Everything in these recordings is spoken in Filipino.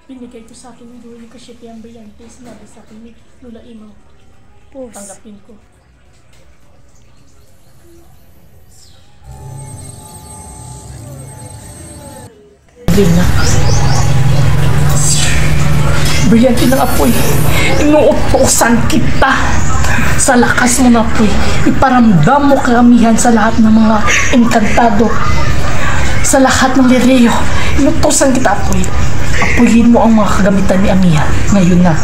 Binigay ko sa akin ng dulo ni Kashipi ang brillante. Sinabi sa akin ni Lula Imaw. Tanggapin ko. Lina. Brillante ng apoy. Inuutosan kita. Sa lakas mo na apoy. Iparamdam mo karamihan sa lahat ng mga engkantado. Sa lahat ng lireyo. Inuutosan kita apoy. Apuyin mo ang mga kagamitan ni Amiya. Ngayon na.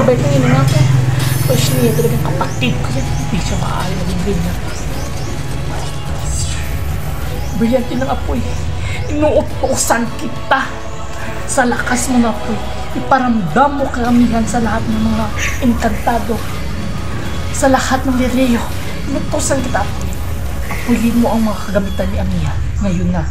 Ba't nang ina nga ko? Push niya talagang kapatid ko. Hindi siya maaari maging ganyan. Brillante ng apoy. Inuutosan kita. Sa lakas mo na apoy. Iparamdam mo karamihan sa lahat ng mga engkantado. Sa lahat ng lireyo. Inuutosan kita apoy. Apuyin mo ang mga kagamitan ni Amiya. Ngayon na.